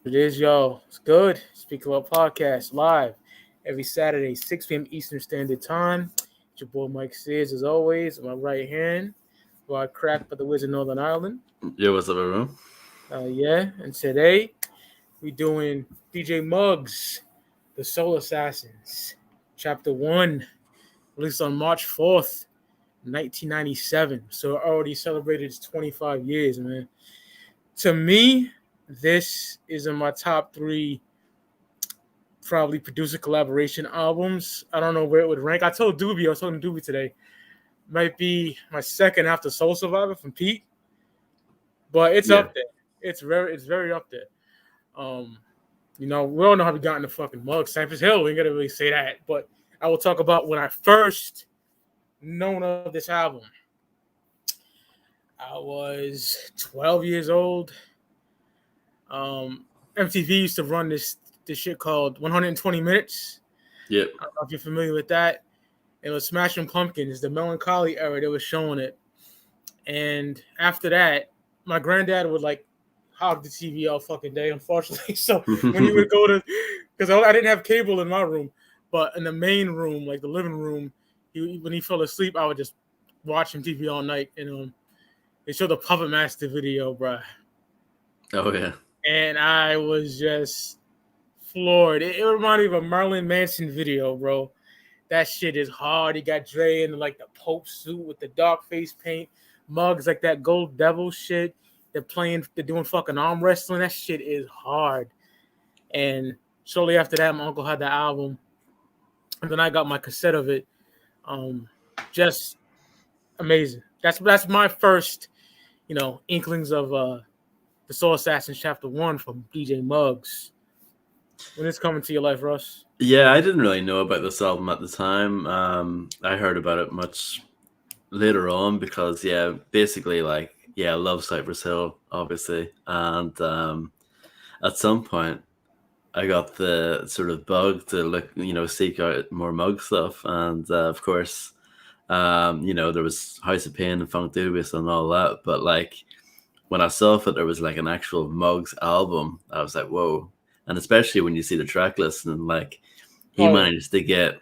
It is, y'all. It's good. Speak About Podcast live every Saturday, 6 p.m. Eastern Standard Time. It's your boy Mike Sears, as always, my right hand, who I cracked by the Wizard of Northern Ireland. Yo, what's up, everyone? Yeah, and today we doing DJ Muggs, The Soul Assassins, Chapter 1, released on March 4th, 1997. So it already celebrated its 25 years, man. To me, this is in my top three probably producer collaboration albums. I don't know where it would rank. I was talking to Doobie today, might be my second after Soul Survivor from Pete, but it's Yeah. up there. It's very up there. Um, we all know how we got in the fucking mug. Cypress Hill, we ain't gonna really say that, but I will talk about when I first known of this album. I was 12 years old. MTV used to run this shit called 120 Minutes. Yep. I don't know if you're familiar with that. It was Smashing Pumpkins, the melancholy era. They were showing it, and after that, my granddad would like hog the TV all fucking day. Unfortunately, so when he would go to, because I didn't have cable in my room, but in the main room, like the living room, when he fell asleep, I would just watch him TV all night. And they showed the Puppet Master video, bruh, Oh yeah. and I was just floored. It reminded me of a Marilyn Manson video, bro. That shit is hard. He got Dre in like the Pope suit with the dark face paint, mugs like that Gold Devil shit. They're doing fucking arm wrestling. That shit is hard. And shortly after that, my uncle had the album, and then I got my cassette of it. Just amazing. That's my first, inklings of the Soul Assassins Chapter 1 from DJ Muggs. When it's coming to your life, Russ? Yeah, I didn't really know about this album at the time. I heard about it much later on because basically I love Cypress Hill, obviously, and at some point I got the sort of bug to seek out more Mug stuff, and of course, there was House of Pain and Funk Dubious and all that, but like when I saw that there was like an actual Muggs album, I was like, whoa. And especially when you see the track list and like he Oh, yeah. managed to get,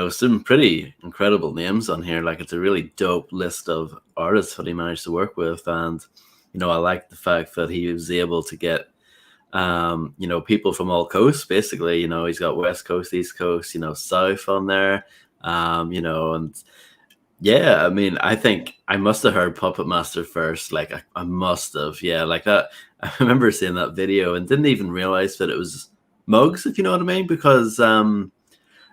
some pretty incredible names on here. Like it's a really dope list of artists that he managed to work with. And, I like the fact that he was able to get, people from all coasts, basically. He's got West Coast, East Coast, South on there, and yeah, I mean, I think I must have heard Puppet Master first. Like, I must have. Yeah, like that. I remember seeing that video and didn't even realize that it was Mugs, if you know what I mean, because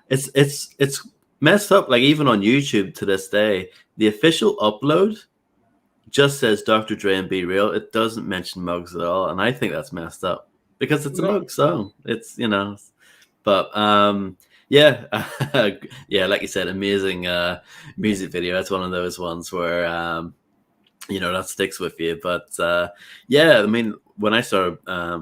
it's messed up. Like even on YouTube to this day, the official upload just says Dr. Dre and Be Real. It doesn't mention Mugs at all, and I think that's messed up because it's a No, Mug song. It's but yeah, yeah, like you said, amazing music video. That's one of those ones where that sticks with you. But yeah, I mean, when I started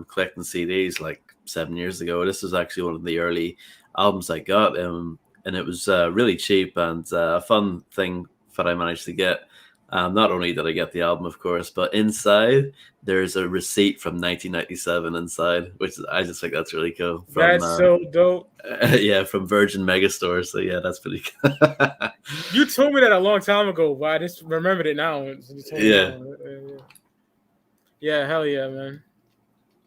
collecting CDs like 7 years ago, this was actually one of the early albums I got, and it was really cheap and a fun thing that I managed to get. Not only did I get the album, of course, but inside there's a receipt from 1997 inside, which I just think that's really cool. From that's so dope. yeah, from Virgin Megastore. So yeah, that's pretty cool. You told me that a long time ago, but I just remembered it now. So you told me Yeah. now. Yeah, hell yeah, man.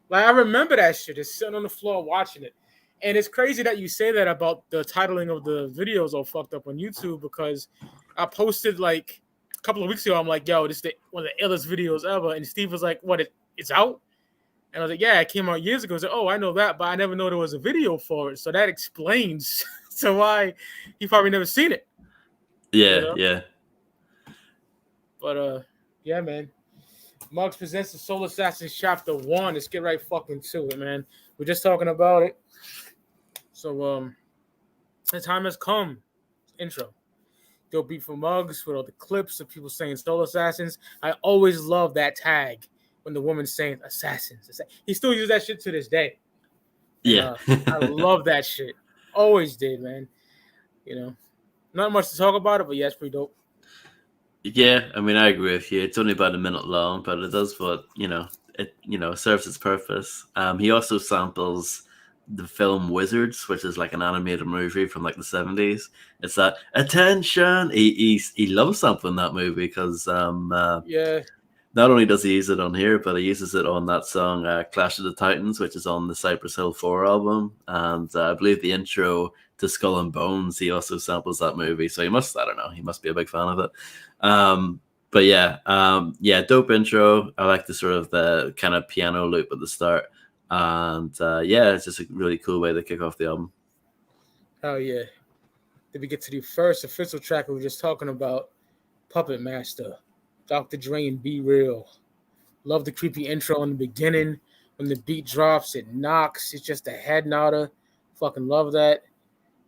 Like I remember that shit, just sitting on the floor watching it. And it's crazy that you say that about the titling of the videos all fucked up on YouTube because I posted like a couple of weeks ago. I'm like, yo, this is one of the illest videos ever. And Steve was like, what? It's out? And I was like, yeah, it came out years ago. I was like, oh, I know that, but I never know there was a video for it. So that explains to why he probably never seen it. Yeah, yeah. But yeah, man. Muggs presents the Soul Assassins Chapter 1. Let's get right fucking to it, man. We're just talking about it. So the time has come. Intro. Dope beat for Muggs with all the clips of people saying Soul Assassins. I always love that tag when the woman's saying assassins. He still uses that shit to this day. Yeah. I love that shit. Always did, man. Not much to talk about it, but yeah, it's pretty dope. Yeah, I mean, I agree with you. It's only about a minute long, but it does what, it serves its purpose. He also samples the film Wizards, which is like an animated movie from like the 70s. It's that attention. He loves sampling that movie because Yeah, not only does he use it on here, but he uses it on that song Clash of the Titans, which is on the Cypress Hill 4 album. And I believe the intro to Skull and Bones, he also samples that movie. So I don't know, he must be a big fan of it. But yeah, dope intro. I like the sort of the kind of piano loop at the start. And yeah, it's just a really cool way to kick off the album. oh yeah. Then we get to the first official track we were just talking about, Puppet Master, Dr. Dre and Be Real. Love the creepy intro in the beginning. When the beat drops, it knocks. It's just a head nodder. Fucking love that.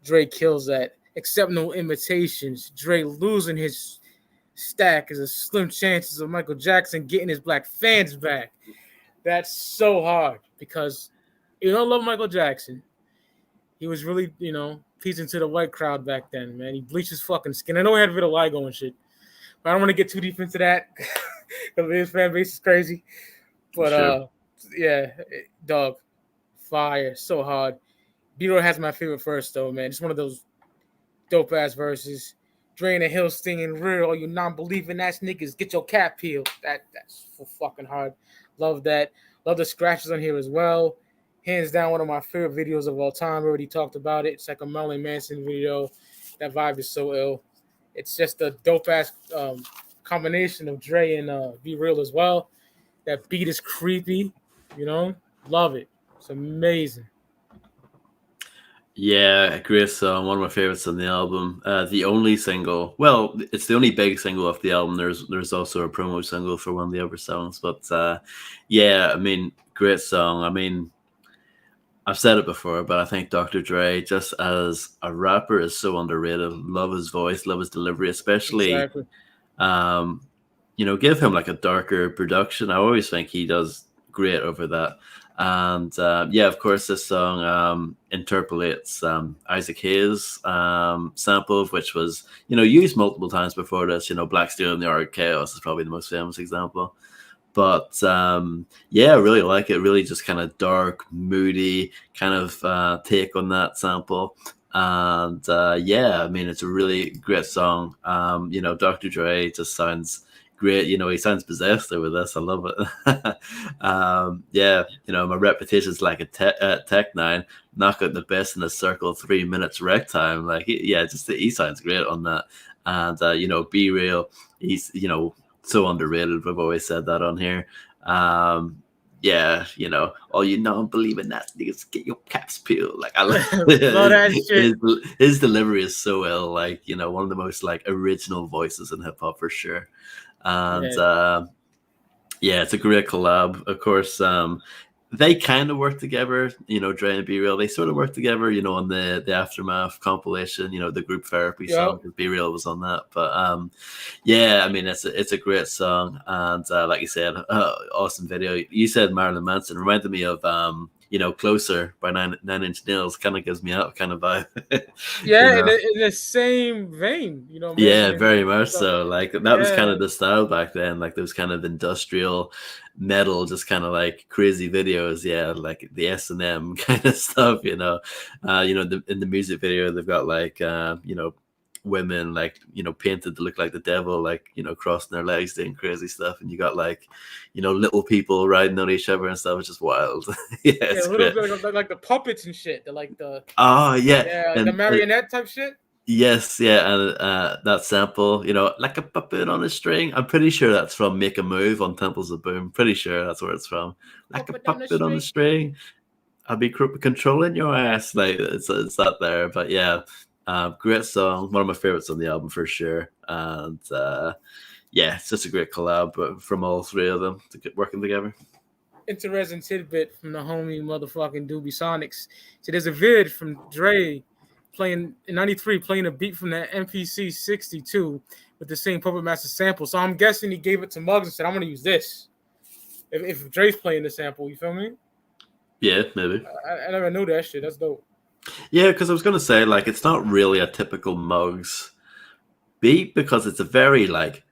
Dre kills that. Except no imitations. Dre losing his stack is a slim chances of Michael Jackson getting his black fans back. That's so hard because you don't love Michael Jackson. He was really, pleasing to the white crowd back then, man. He bleached his fucking skin. I know he had vitiligo and shit, but I don't want to get too deep into that because his fan base is crazy. But Sure. yeah, dog, fire, so hard. B-Roy has my favorite verse though, man. It's one of those dope ass verses. Dre in the hill singing real, all you non-believing ass niggas, get your cap peeled. That's so fucking hard. Love that. Love the scratches on here as well. Hands down, one of my favorite videos of all time. We already talked about it. It's like a Marilyn Manson video. That vibe is so ill. It's just a dope ass combination of Dre and Be Real as well. That beat is creepy, Love it. It's amazing. Yeah, a great song. One of my favorites on the album. The only single, well, it's the only big single off the album. There's also a promo single for one of the other songs, but yeah, I mean, great song. I mean, I've said it before, but I think Dr. Dre, just as a rapper, is so underrated. Love his voice, love his delivery, especially Exactly. um, give him like a darker production. I always think he does great over that. And yeah, of course, this song interpolates Isaac Hayes' sample, which was used multiple times before this. Black Steel and the Art of Chaos is probably the most famous example. But yeah, I really like it. Really, just kind of dark, moody kind of take on that sample. And yeah, I mean, it's a really great song. Dr. Dre just sounds great. He sounds possessed over this. I love it. Yeah, my reputation's like a Tech Nine. Knock out the best in a circle, 3 minutes rec time. Like, yeah, just he sounds great on that. And Be Real. He's so underrated. We've always said that on here. Yeah, all you non-believing that niggas get your caps peeled. Like I love Love that shit. his delivery is so ill. Like one of the most like original voices in hip hop for sure. And Yeah. yeah, it's a great collab. Of course, they kind of work together, Dre and Be Real. They sort of work together, on the Aftermath compilation, the group therapy song, Yep. because Be Real was on that. But yeah, I mean, it's a great song, and like you said, awesome video. You said Marilyn Manson reminded me of Closer by Nine Inch Nails. Kind of gives me that kind of vibe. Yeah, in the same vein, Yeah, mentioning very much stuff. so. Like that was kind Yeah, of the style back then. Like those kind of industrial metal, just kind of like crazy videos. Yeah, like the S&M kind of stuff. In the music video they've got like women like painted to look like the devil, like crossing their legs doing crazy stuff, and you got like little people riding on each other and stuff. It's just wild. Yeah, yeah, it's a little great. bit like the puppets and shit. They're like Oh yeah, like the and marionette type shit. yes, yeah, and that sample, like a puppet on a string. I'm pretty sure that's from "Make a Move" on Temples of Boom. Pretty sure that's where it's from. Like a Puppet down the puppet on a street. string. I'll be controlling your ass. Like it's that there. But yeah, great song. One of my favorites on the album for sure. And yeah, it's just a great collab from all three of them working together. Interesting tidbit from the homie motherfucking Doobie Sonics. So there's a vid from Dre playing in '93, playing a beat from the MPC 62 with the same Puppet Master sample. So I'm guessing he gave it to Muggs and said, "I'm gonna use this." If Dre's playing the sample, you feel me? Yeah, maybe. I never knew that shit. That's dope. Yeah, because I was gonna say like it's not really a typical Muggs beat because it's a very like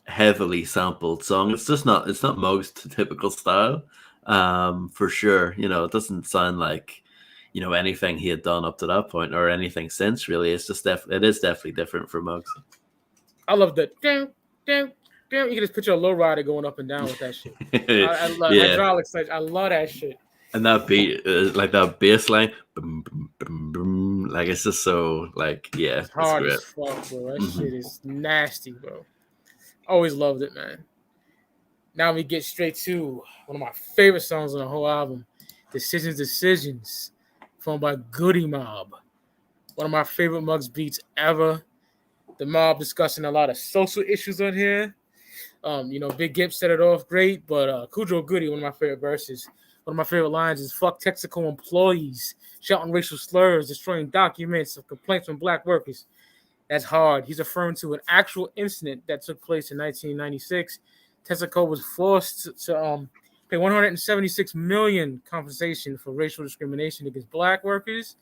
heavily sampled song. It's just not. It's not Muggs' typical style, for sure. It doesn't sound like anything he had done up to that point or anything since. Really, it's just it is definitely different for Muggs. I love the damn, damn, damn. You can just picture a lowrider going up and down with that shit. I love Yeah, hydraulics. I love that shit. and that beat, like that bass line, boom, boom, boom, boom, like it's just so like It's it's hard great. as fuck, bro. That Hmm. shit is nasty, bro. Always loved it, man. Now we get straight to one of my favorite songs on the whole album, Decisions, performed by Goody Mob. One of my favorite Muggs beats ever. The Mob discussing a lot of social issues on here. Big Gip set it off great, but Cujo Goody, one of my favorite verses. One of my favorite lines is "fuck Texaco employees, shouting racial slurs, destroying documents of complaints from black workers." That's hard. He's referring to an actual incident that took place in 1996. Texaco was forced to pay 176 million compensation for racial discrimination against black workers.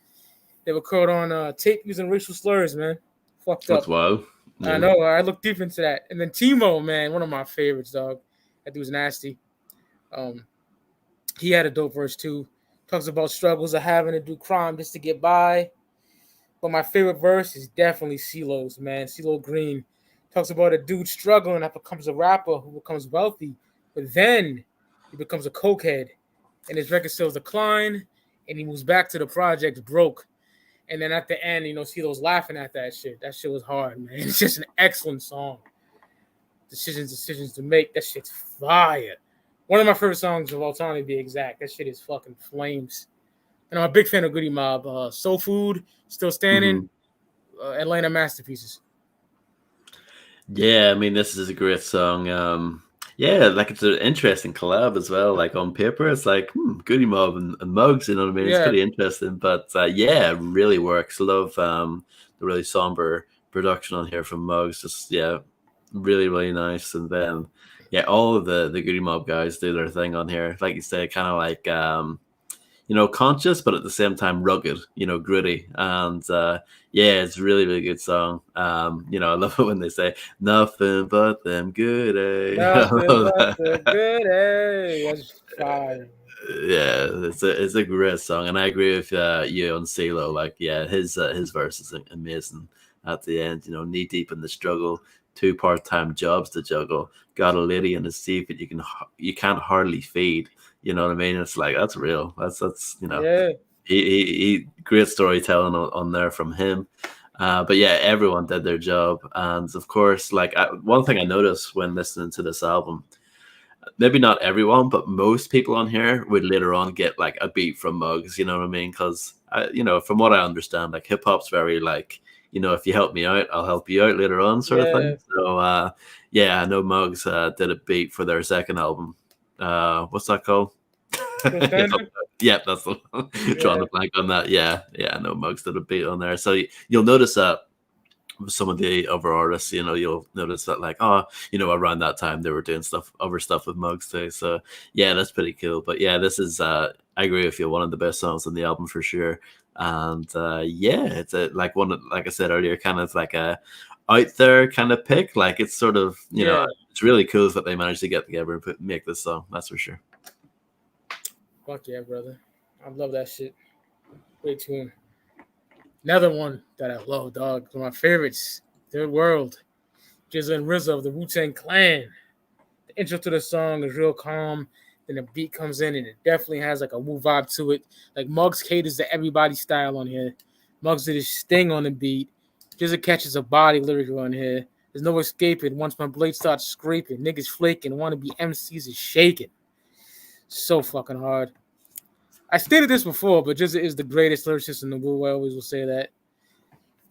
They were caught on tape using racial slurs, man. Fucked That's up. wild. I Yeah. know. I looked deep into that. And then Timo, man, one of my favorites, dog. That dude was nasty. Um, he had a dope verse too. Talks about struggles of having to do crime just to get by. But my favorite verse is definitely CeeLo's, man. CeeLo Green talks about a dude struggling that becomes a rapper who becomes wealthy, but then he becomes a cokehead, and his record sales decline, and he moves back to the projects broke. And then at the end, CeeLo's laughing at that shit. That shit was hard, man. It's just an excellent song. Decisions to make. That shit's fire. One of my favorite songs of all time, to be exact. That shit is fucking flames. And I'm a big fan of Goody Mob. Soul Food, Still Standing, Hmm. Atlanta Masterpieces. Yeah, I mean, this is a great song. Yeah, like it's an interesting collab as well. Like on paper, it's like Goody Mob and Muggs. You know what I mean? It's Yeah, pretty interesting, but yeah, it really works. Love the really somber production on here from Muggs. Just yeah, really really nice. And then yeah, all of the Goody Mob guys do their thing on here. Like you say, kind of like conscious, but at the same time rugged, gritty. And yeah, it's really, really good song. I love it when they say nothing but them good, eh? I nothing love but the that. good. Hey, that's fire. Yeah, it's a great song, and I agree with you on CeeLo. Like, yeah, his verse is amazing at the end. Knee deep in the struggle, 2 part-time jobs to juggle. Got a lady in his seat that you can't hardly feed. You know what I mean? It's like that's real. That's Yeah, he great storytelling on there from him. But yeah, everyone did their job, and of course, like one thing I noticed when listening to this album, maybe not everyone, but most people on here would later on get like a beat from Muggs. You know what I mean? Because from what I understand, like hip hop's very like if you help me out, I'll help you out later on, sort of yeah. thing. So yeah, I know Muggs did a beat for their second album. What's that called? Still standing. Yep, that's the one. Drawing Yeah, a blank on that. Yeah, I know Muggs did a beat on there. So you'll notice that with some of the other artists, you'll notice that like, around that time they were doing other stuff with Muggs too. So yeah, that's pretty cool. But yeah, this is I agree with you, one of the best songs on the album for sure. And yeah, it's like like I said earlier, kind of like a out there kind of pick. Like it's sort of yeah. it's really cool that they managed to get together and make this song. That's for sure. Fuck yeah, brother. I love that shit. Great tune. Another one that I love, dog. One of my favorites. Third World. RZA and RZA of the Wu-Tang Clan. The intro to the song is real calm. Then the beat comes in and it definitely has like a Wu vibe to it. Like Muggs caters to everybody's style on here. Muggs did his sting on the beat. RZA catches a body lyric on here. There's no escaping. Once my blade starts scraping, niggas flaking. Wanna be MCs is shaking. So fucking hard. I stated this before, but RZA is the greatest lyricist in the world. I always will say that.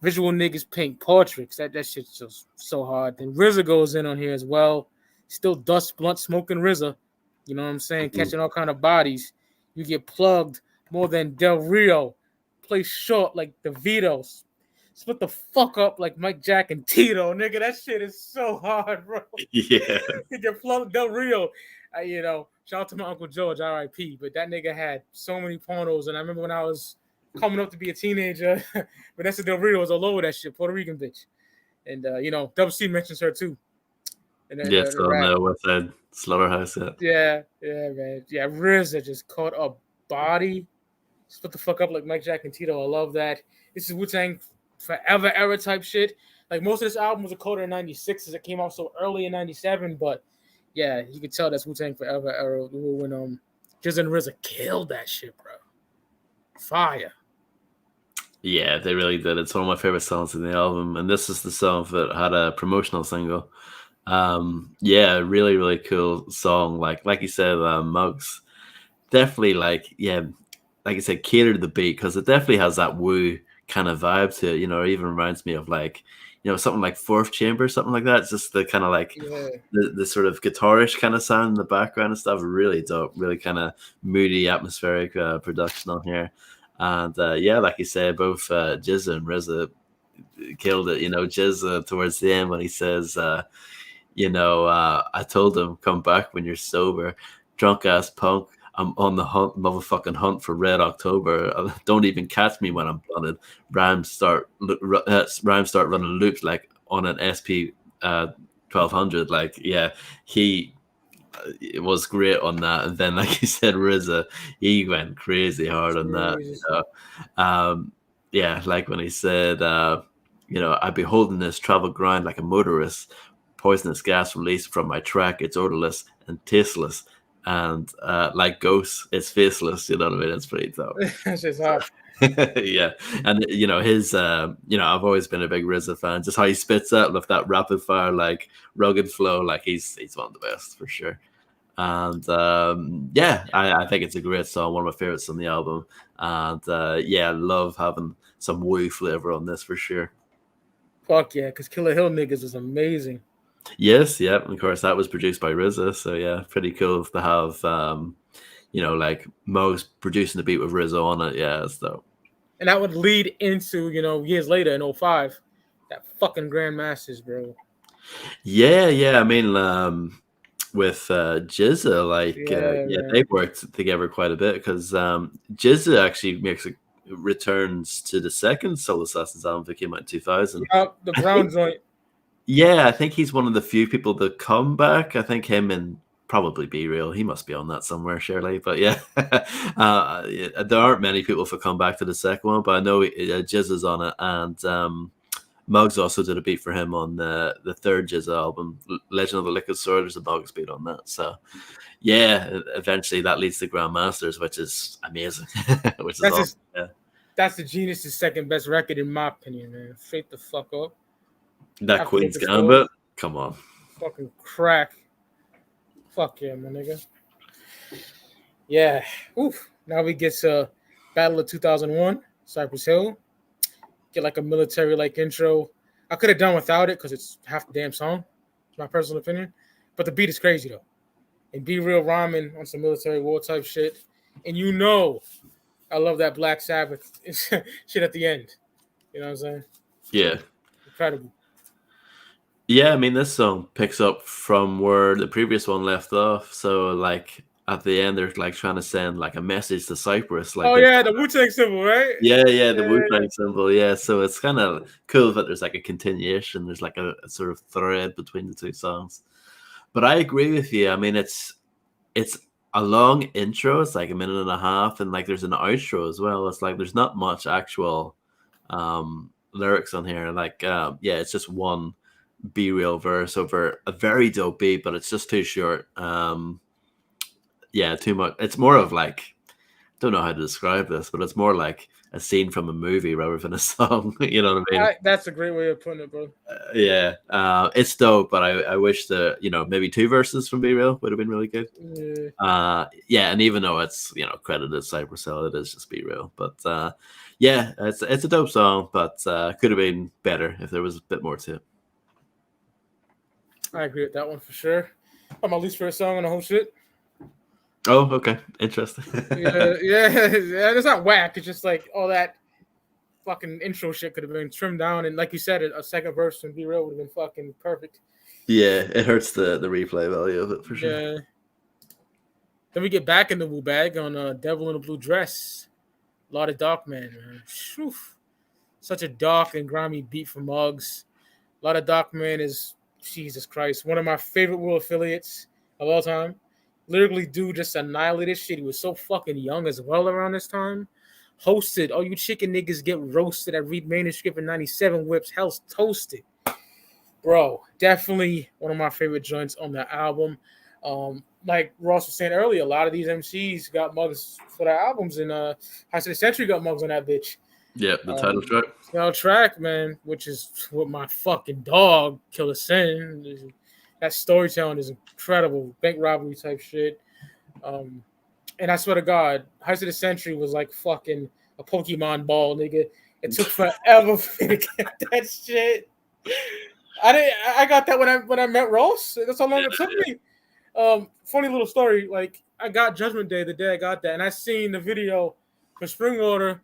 Visual niggas paint portraits. That shit's just so hard. Then RZA goes in on here as well. Still dust blunt smoking RZA. You know what I'm saying? Mhm. Catching all kind of bodies. You get plugged more than Del Rio. Play short like the Vitos. Split the fuck up like Mike Jack and Tito, nigga. That shit is so hard, bro. Yeah. You get plugged Del Rio. Shout out to my Uncle George, R.I.P. But that nigga had so many pornos. And I remember when I was coming up to be a teenager, Vanessa Del Rio was all over that shit, Puerto Rican bitch. And, Double C mentions her too. and Yes, the on rap. the West Side Slaughterhouse. Yeah, yeah, man. Yeah, RZA just caught a body, split the fuck up like Mike Jack and Tito. I love that. This is Wu Tang Forever era type shit. Like most of this album was recorded in '96, as it came out so early in '97. But yeah, you can tell that's Wu Tang Forever era when Jizz and RZA killed that shit, bro. Fire. Yeah, they really did. It's one of my favorite songs in the album, and this is the song that had a promotional single. Yeah, really, really cool song. Like you said, Mugs definitely like I said, cater to the beat because it definitely has that woo kind of vibe to it. It even reminds me of something like Fourth Chamber, something like that. It's just the kind of like Yeah, the sort of guitarish kind of sound in the background and stuff. Really dope, really kind of moody, atmospheric production on here. And yeah, like you said, both Jizza and RZA killed it. Jizza towards the end when he says, I told him, come back when you're sober, drunk ass punk. I'm on the hunt, motherfucking hunt for Red October. Don't even catch me when I'm blunted. Rhymes start running loops like on an SP 1200. Like, yeah, he it was great on that. And then, like you said, RZA, he went crazy hard on that. Jesus. Yeah, like when he said, I'd be holding this travel grind like a motorist, poisonous gas released from my track. It's odorless and tasteless. And like ghosts, it's faceless. You know what I mean? It's pretty tough. That's just hot. Yeah, and his I've always been a big RZA fan. Just how he spits out with that rapid fire, like rugged flow, like he's one of the best for sure. And yeah, I think it's a great song, one of my favorites on the album. And yeah, I love having some woo flavor on this for sure. Fuck yeah, because Killer Hill niggas is amazing. Yes, yeah, of course that was produced by RZA, so yeah, pretty cool to have like Mo's producing the beat with RZA on it. Yeah, it's dope. And that would lead into, years later in '05, that fucking Grandmasters, bro. Yeah. I mean, with Jizza, Yeah, yeah, man. they've worked together quite a bit because Jizza actually returns to the second Soul Assassins album that came out in 2000. Yup, the I Brown think, joint. yeah, I think he's one of the few people that come back. I think him and probably Be Real. He must be on that somewhere, surely. But yeah, yeah, there aren't many people for come back to the second one, but I know Jizza's on it, and Muggs also did a beat for him on the third Jizza album, Legend of the Liquid Sword. There's a Muggs beat on that. So yeah, eventually that leads to Grandmasters, which is amazing, which is That's awesome. just Yeah. that's the Genius' second best record in my opinion, man. Straight the fuck up. That After Queen's Liquor Store, Gambit, come on. fucking crack. Fuck yeah, my nigga. Yeah. Oof. Now we get to Battle of 2001, Cypress Hill. Get like a military like intro. I could have done without it because it's half the damn song. My personal opinion. But the beat is crazy though. And Be Real rhyming on some military war type shit. And I love that Black Sabbath shit at the end. You know what I'm saying? Yeah. Incredible. Yeah, I mean, this song picks up from where the previous one left off. So, like, at the end, they're like trying to send like a message to Cyprus. Like, Oh they're yeah, the Wu Tang symbol, right? yeah, the Wu Yeah. Tang symbol. Yeah, so it's kind of cool that there's like a continuation. There's like a sort of thread between the two songs. But I agree with you. I mean, it's a long intro. It's like a minute and a half, and like there's an outro as well. It's like there's not much actual lyrics on here. Like, yeah, it's just one Be Real verse over a very dope beat, but it's just too short. Yeah, too much. It's more of like, don't know how to describe this, but it's more like a scene from a movie rather than a song. You know what I mean? That's a great way of putting it, bro. Yeah, it's dope, but I wish the maybe two verses from Be Real would have been really good. Yeah. Yeah, and even though it's credited Cypress Hill, it is just Be Real. But yeah, it's a dope song, but could have been better if there was a bit more to it. I agree with that one for sure. My least favorite song on the whole shit. Oh, okay, interesting. Yeah. It's not whack. It's just like all that fucking intro shit could have been trimmed down, and like you said, a second verse and Be Real would have been fucking perfect. Yeah, it hurts the replay value of it for sure. Yeah. Then we get back in the Wu bag on Devil in a Blue Dress. A lot of Dark Man. Such a dark and grimy beat from Muggs. A lot of Dark Man is Jesus Christ, one of my favorite World affiliates of all time. Literally, dude just annihilated shit. He was so fucking young as well around this time. Hosted, all you chicken niggas get roasted at Read Manuscript in 97 whips. Hell's toasted. Bro, definitely one of my favorite joints on the album. Like Ross was saying earlier, a lot of these MCs got mugs for their albums, and High City Century got mugs on that bitch. Yeah, the title track. Title track, man, which is what my fucking dog, Killer Sin. That storytelling is incredible. Bank robbery type shit. And I swear to God, High City Century was like fucking a Pokemon ball, nigga. It took forever for me to get that shit. I got that when I met Ross. That's how long it took me. Funny little story. Like I got Judgment Day the day I got that, and I seen the video for Spring Water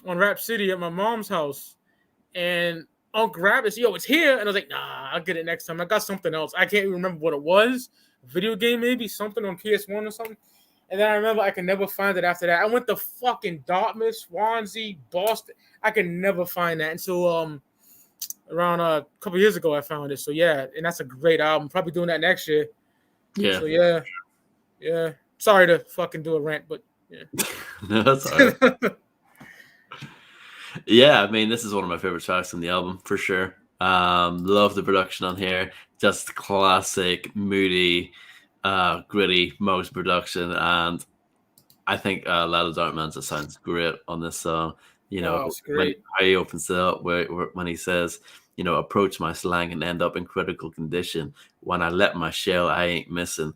on Rap City at my mom's house, and Uncle grabbed it. Yo, it's here, and I was like, nah, I'll get it next time. I got something else. I can't even remember what it was. Video game, maybe something on PS1 or something. And then I remember I could never find it after that. I went to fucking Dartmouth, Swansea, Boston. I could never find that until around a couple years ago I found it. So yeah, and that's a great album. Probably doing that next year. Yeah. So yeah. Sorry to fucking do a rant, but yeah. No, that's all right. Yeah, I mean, this is one of my favorite tracks on the album for sure. Love the production on here. Just classic, moody, gritty Mo's production, and I think Lado Dartman just sounds great on this song. You know, when he opens it up when he says, you know, approach my slang and end up in critical condition. When I let my shell, I ain't missing.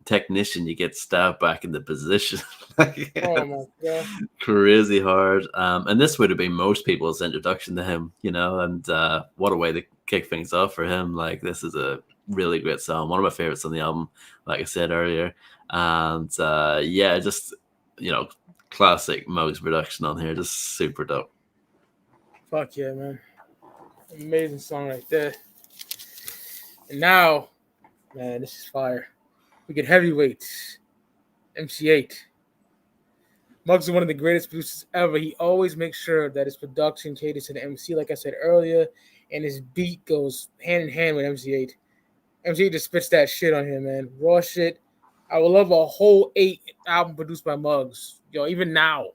Technician, you get stabbed back in the position. Oh my God. Crazy hard. And this would have been most people's introduction to him, you know, and what a way to kick things off for him. Like, this is a really great song. One of my favorites on the album, like I said earlier. And yeah, just, you know, classic Mo's production on here. Just super dope. Fuck yeah, man. Amazing song right there. And now, man, this is fire. We get heavyweights. MC8. Muggs is one of the greatest producers ever. He always makes sure that his production caters to the MC, like I said earlier, and his beat goes hand in hand with MC8. MC8 just spits that shit on him, man. Raw shit. I would love a whole 8 album produced by Muggs. Yo, even now,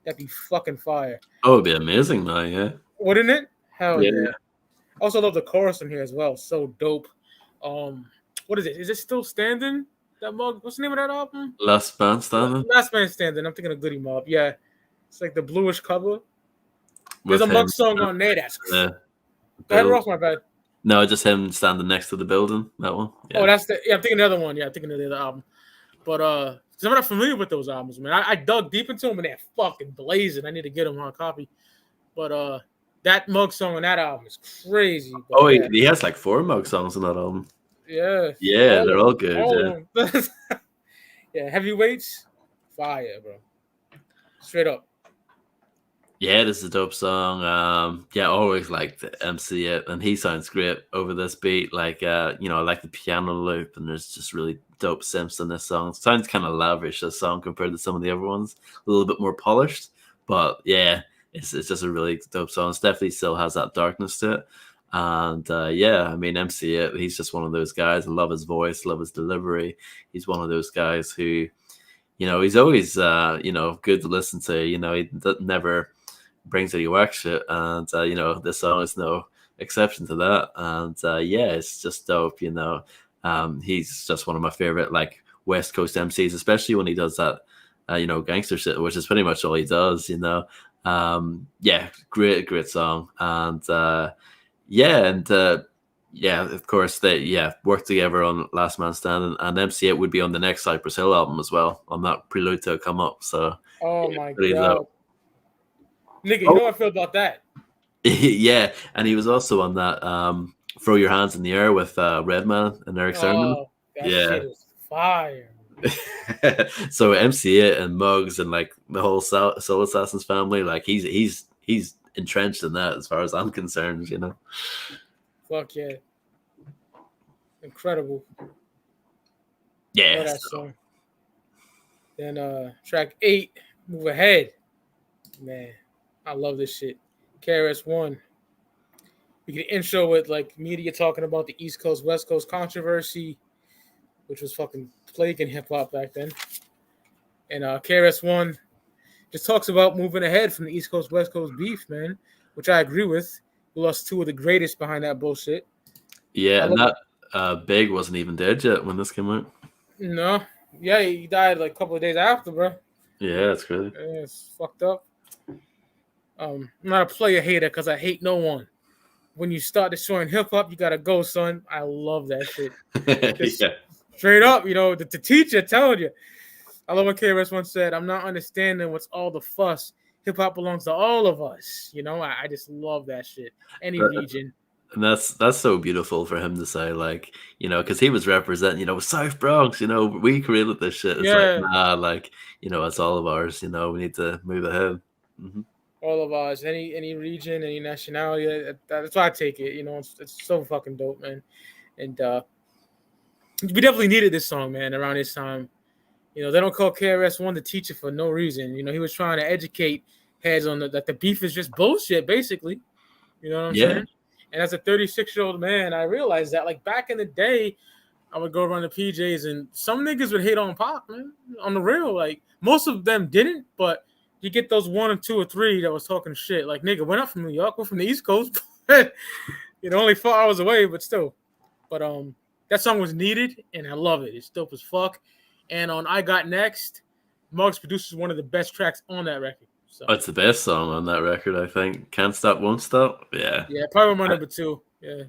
that'd be fucking fire. Oh, it'd be amazing now, yeah. Wouldn't it? Hell yeah. Also love the chorus in here as well. So dope. What is it? Is it still standing? That Mug? What's the name of that album? Last Man Standing. Last Man Standing. I'm thinking of Goody Mob. Yeah, it's like the bluish cover. With There's a Mug song on there. That's go ahead, Ross. My bad. No, just him standing next to the building. That one. Yeah. Oh, that's the. Yeah, I'm thinking the other one. Yeah, I'm thinking of the other album. But I'm not familiar with those albums, man. I dug deep into them and they're fucking blazing. I need to get them on a copy. But that Mug song on that album is crazy. But, oh, he has like 4 Mug songs on that album. Yeah. Yeah, they're all good. Yeah, heavyweights, fire, bro. Straight up. Yeah, this is a dope song. Yeah, I always like the MC it, and he sounds great over this beat. Like, you know, I like the piano loop, and there's just really dope synths in this song. It sounds kind of lavish, this song, compared to some of the other ones. A little bit more polished, but yeah, it's just a really dope song. It definitely still has that darkness to it. And yeah, I mean, MC it, he's just one of those guys. I love his voice, love his delivery. He's one of those guys who, you know, he's always, you know, good to listen to. You know, he never brings any whack shit, and you know, this song is no exception to that. And yeah, it's just dope. You know, he's just one of my favorite like West Coast MCs, especially when he does that, you know, gangster shit, which is pretty much all he does. You know, yeah, great song, and yeah, and yeah, of course they worked together on Last Man Standing, and MC8 would be on the next Cypress Hill album as well, on that Prelude to Come Up. So oh my God. Nigga, you know how I feel about that. Yeah, and he was also on that Throw Your Hands in the Air with Redman and Eric Sermon. That shit is fire. So MC8 and Muggs and like the whole Soul Assassins family, like he's entrenched in that as far as I'm concerned, you know. Fuck yeah. Incredible. Yeah. That song. Then track 8, Move Ahead. Man, I love this shit. KRS-One. We get an intro with like media talking about the East Coast West Coast controversy, which was fucking plaguing hip hop back then. And KRS-One just talks about moving ahead from the East Coast West Coast beef, man, which I agree with. We lost two of the greatest behind that bullshit. Yeah, I and love that Big wasn't even dead yet when this came out. no, yeah, he died like a couple of days after, bro. Yeah, it's crazy. Yeah, it's fucked up. I'm not a player hater because I hate no one. When you start destroying hip hop, you gotta go, son. I love that shit. Just Yeah. straight up, the teacher telling you. I love what KRS once said, I'm not understanding what's all the fuss. Hip hop belongs to all of us. I just love that shit. Any region. And that's so beautiful for him to say, like, because he was representing, South Bronx, we created this shit. It's like, Yeah, nah, like, it's all of ours, we need to move ahead. Hmm. all of us. Any region, any nationality. That's why I take it. It's so fucking dope, man. And we definitely needed this song, man, around this time. They don't call KRS-One the teacher for no reason. He was trying to educate heads on that the beef is just bullshit, basically. You know what I'm Yeah. saying? And as a 36-year-old man, I realized that, like, back in the day, I would go around the PJs and some niggas would hate on Pac, man, on the real. Like, most of them didn't, but you get those one or two or three that was talking shit. Like, nigga, we're not from New York, we're from the East Coast. Only 4 hours away, but still. But that song was needed, and I love it. It's dope as fuck. And on I Got Next, Muggs produces one of the best tracks on that record. So It's the best song on that record, I think. Can't Stop, Won't Stop. Yeah. probably my number two. Yeah.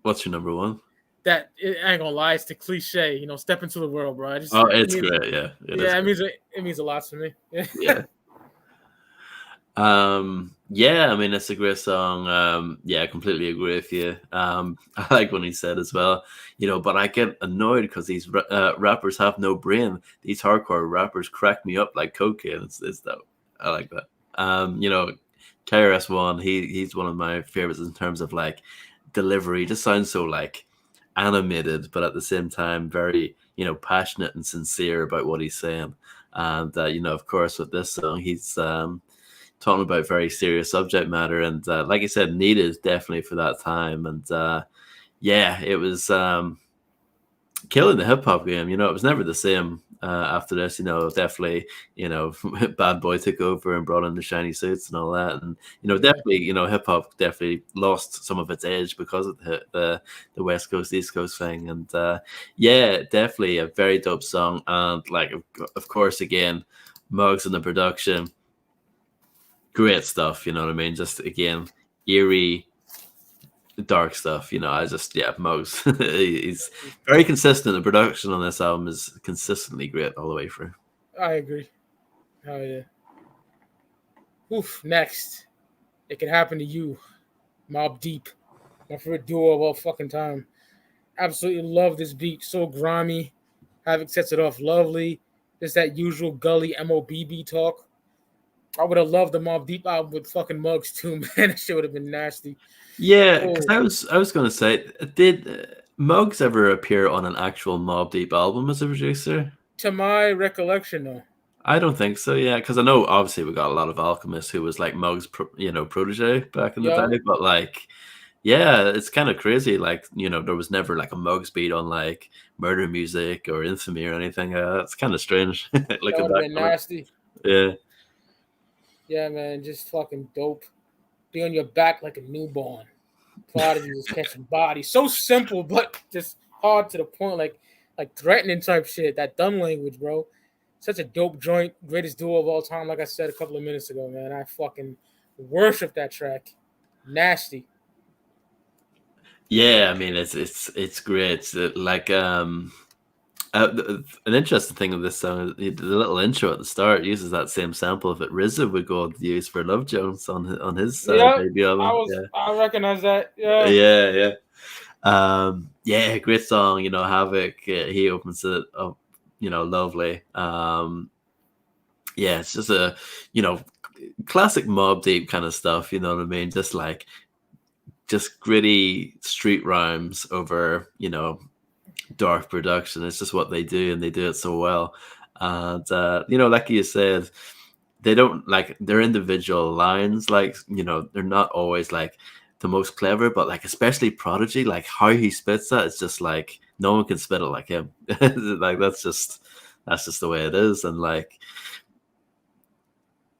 What's your number one? I ain't gonna lie, it's the cliche. Step into the world, bro. It's great. Yeah. It means a lot to me. Yeah. I mean, it's a great song. I completely agree with you. I like when he said as well, but I get annoyed because these rappers have no brain. These hardcore rappers crack me up like cocaine. It's dope. I like that. KRS-One, he's one of my favorites in terms of like delivery. He just sounds so like animated, but at the same time very passionate and sincere about what he's saying. And of course, with this song, he's talking about very serious subject matter, and like I said, needed definitely for that time. And it was killing the hip hop game. It was never the same after this. Definitely, Bad Boy took over and brought in the shiny suits and all that, and definitely, hip hop definitely lost some of its edge because of the West Coast East Coast thing. And definitely a very dope song. And like, of course, again, Muggs in the production. Great stuff, you know what I mean? Just again, eerie, dark stuff. Muggs. He's very consistent. The production on this album is consistently great all the way through. I agree. Hell yeah. Oof. Next, It Can Happen to You. Mobb Deep, my favorite duo of all fucking time. Absolutely love this beat. So grimy. Havoc sets it off lovely. Just that usual gully MOBB talk. I would have loved the Mobb Deep album with fucking Muggs too, man. That shit would have been nasty. Yeah, because I was going to say, did Muggs ever appear on an actual Mobb Deep album as a producer? To my recollection, no. I don't think so. Yeah, because I know obviously we got a lot of Alchemist who was like Muggs, protege back in the day, but like. Yeah, it's kind of crazy. Like, there was never like a Muggs beat on like Murder Music or Infamy or anything. It's kind of strange. That would have been nasty. Yeah. Yeah, man, just fucking dope. Be on your back like a newborn. Proud of you, just catching bodies. So simple, but just hard to the point, like threatening type shit. That dumb language, bro. Such a dope joint. Greatest duo of all time, like I said a couple of minutes ago, man. I fucking worship that track. Nasty. Yeah, I mean it's great. It's like an interesting thing of this song, the little intro at the start uses that same sample that RZA would go on to use for Love Jones on his debut album. I recognize that. Yeah. Great song. Havoc. He opens it up. Lovely. It's just a classic Mobb Deep kind of stuff. You know what I mean? Just gritty street rhymes over, dark production. It's just what they do, and they do it so well. And like you said, they don't like their individual lines. Like, they're not always like the most clever, but like especially Prodigy, like how he spits that, it's just like no one can spit it like him. Like that's just the way it is, and like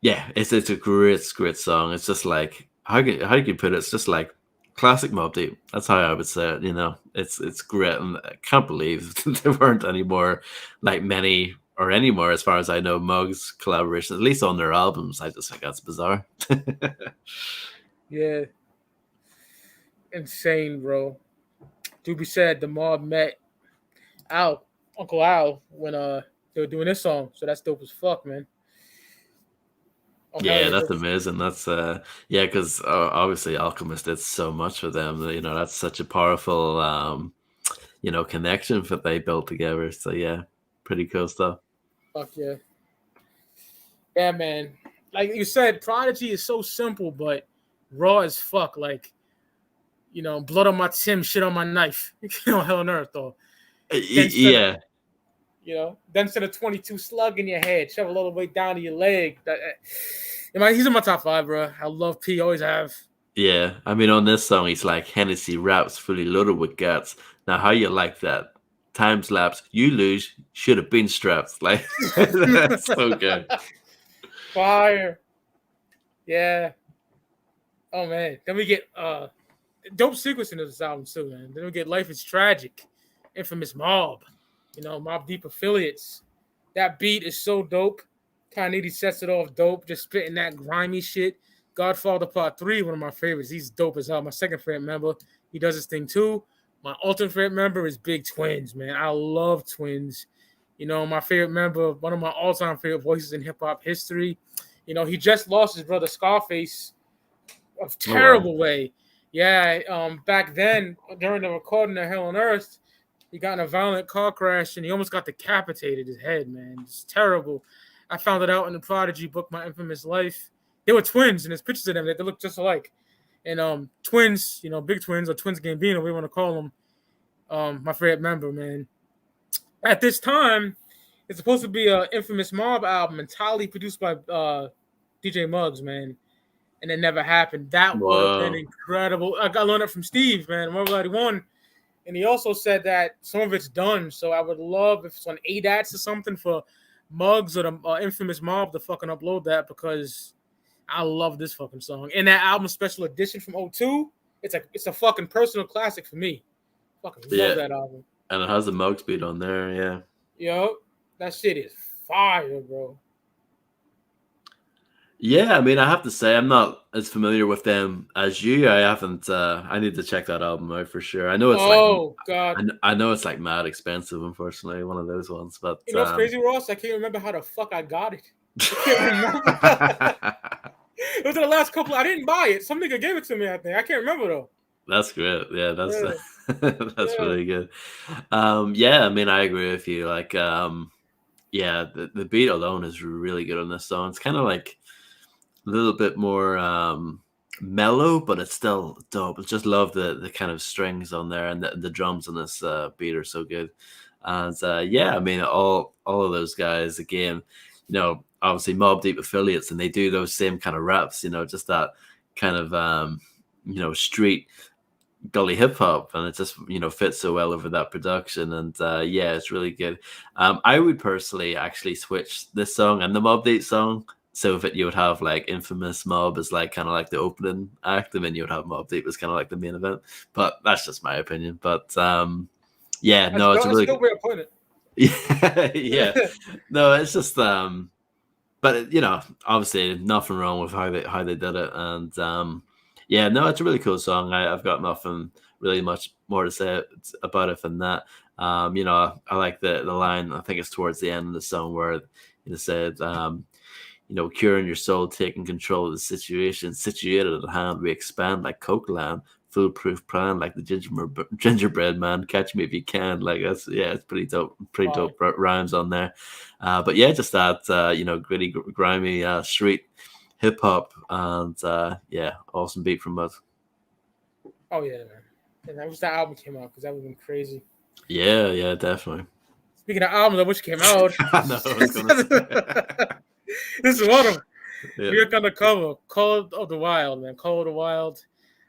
yeah, it's a great song. It's just like how can you put it? It's just like classic Mobb Deep. That's how I would say it. You know, it's great, and I can't believe there weren't any more like many or any more, as far as I know, Muggs collaborations, at least on their albums. I just think that's bizarre. Yeah, insane, bro. Doobie said the mob met Uncle Al, when they were doing this song. So that's dope as fuck, man. Oh hell Yeah, yeah, that's dope. amazing. That's yeah, because obviously Alchemist did so much for them. You know, that's such a powerful you know, connection that they built together. So yeah, pretty cool stuff. Fuck yeah. Yeah, man. Like you said, Prodigy is so simple, but raw as fuck. Like, blood on my Tim, shit on my knife. Hell on earth, though. Then instead of, Yeah, then instead of 22 slug in your head, shove it all the way down to your leg. He's in my top 5, bro. I love P, always have. yeah. I mean, on this song, he's like Hennessy raps fully loaded with guts. Now, how you like that? Time lapse, you lose. Should have been strapped. Like that's so good. Fire. Yeah. Oh man. Then we get dope sequence in this album too, man. Then we get Life is Tragic, Infamous Mob, Mob Deep Affiliates. That beat is so dope. Kanye sets it off dope, just spitting that grimy shit. Godfather Part 3, one of my favorites. He's dope as hell. My second favorite member, he does his thing too. My ultimate favorite member is Big Twins, man. I love Twins. My favorite member, one of my all-time favorite voices in hip-hop history. He just lost his brother Scarface a terrible way. Yeah, back then, during the recording of Hell on Earth, he got in a violent car crash and he almost got decapitated, his head, man. It's terrible. I found it out in the Prodigy book, My Infamous Life. They were twins, and there's pictures of them that they look just alike. And twins, big twins, or twins Gambino, whatever you want to call them, my favorite member, man. At this time, it's supposed to be an Infamous Mob album entirely produced by DJ Muggs, man. And it never happened. That would have been incredible. I learned it from Steve, man, World 1. And he also said that some of it's done. So I would love if it's on ADATs or something for Muggs or the Infamous Mob to fucking upload that, because I love this fucking song. And that album special edition from 02, it's a fucking personal classic for me. Fucking love that album. And it has the Muggs beat on there, yeah. Yo, that shit is fire, bro. Yeah, I mean, I have to say, I'm not as familiar with them as you. I haven't. I need to check that album out for sure. I know it's God. I know it's like mad expensive. Unfortunately, one of those ones. But you know what's crazy, Ross? I can't remember how the fuck I got it. I can't remember. It was in the last couple. I didn't buy it. Some nigga gave it to me, I think. I can't remember though. That's great. Yeah, that's really good. Yeah, I mean, I agree with you. Like, yeah, the beat alone is really good on this song. It's kind of like a little bit more mellow, but it's still dope. I just love the kind of strings on there, and the drums on this beat are so good. And yeah, I mean, all of those guys, again, obviously Mobb Deep affiliates, and they do those same kind of raps, just that kind of street gully hip hop, and it just fits so well over that production. And yeah, it's really good. I would personally actually switch this song and the Mobb Deep song, so that you would have like Infamous Mob as like kind of like the opening act, and then you would have Mobb Deep as kind of like the main event. But that's just my opinion. But yeah, no, it's a really good way of putting it. Yeah. No, it's just but obviously nothing wrong with how they did it. And yeah, no, it's a really cool song. I've got nothing really much more to say about it than that. I like the line, I think it's towards the end of the song, where it said, curing your soul, taking control of the situation, situated at hand, we expand like Coke Land, foolproof plan like the gingerbread man, catch me if you can. Like it's pretty dope rhymes on there. But yeah, just that gritty, grimy street hip hop, and yeah, awesome beat from us. Oh yeah, man. And I wish that album came out, because that would have been crazy. Yeah, definitely. Speaking of albums, I wish it came out. No, I was gonna say. This is one of them. We're on the cover, Call of the Wild, man. Call of the Wild.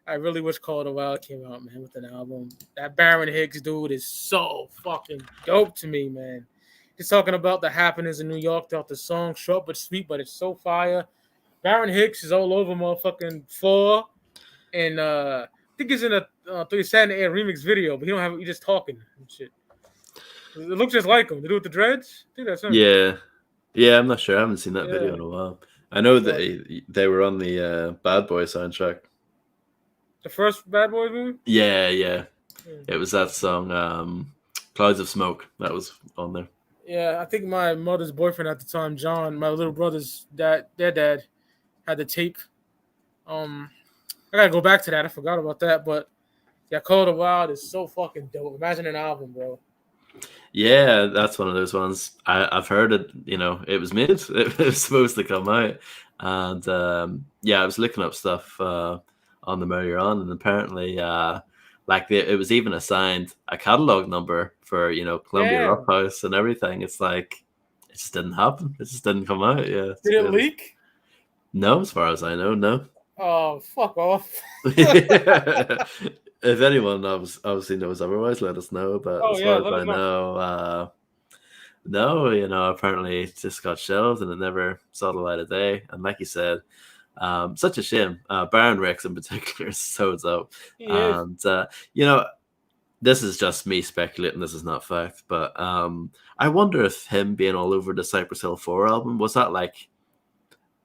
I really wish Call of the Wild came out, man, with an album. That Baron Hicks dude is so fucking dope to me, man. He's talking about the happenings in New York throughout the song, short but sweet, but it's so fire. Baron Hicks is all over motherfucking 4, and I think he's in a 3 Saturday Air remix video, but he don't have. He's just talking and shit. It looks just like him. The dude with the dreads. I think that's him. Yeah, yeah. I'm not sure. I haven't seen that video Yeah. in a while. I know that Well, they were on the Bad Boy soundtrack. the first Bad Boys movie. Yeah, yeah. Yeah. It was that song, "Clouds of Smoke," that was on there. Yeah, I think my mother's boyfriend at the time, John, my little brother's dad, their dad, had the tape. I gotta go back to that. I forgot about that, but yeah, Call of the Wild is so fucking dope. Imagine an album, bro. Yeah, that's one of those ones. I've heard it. You know, it was made. It was supposed to come out, and yeah, I was looking up stuff on them earlier on, and apparently, it was even assigned a catalog number for Columbia Yeah. Rock House and everything. It's like it just didn't happen. It just didn't come out. Yeah. Did it leak? No, as far as I know, no. Oh, fuck off. If anyone obviously knows otherwise, let us know. But Oh as yeah, far as let I us know. know, no, apparently it just got shelved and it never saw the light of day. And like you said, such a shame. Baron Rex in particular is so dope. He is. And this is just me speculating. This is not fact, but I wonder if him being all over the Cypress Hill 4 album, was that like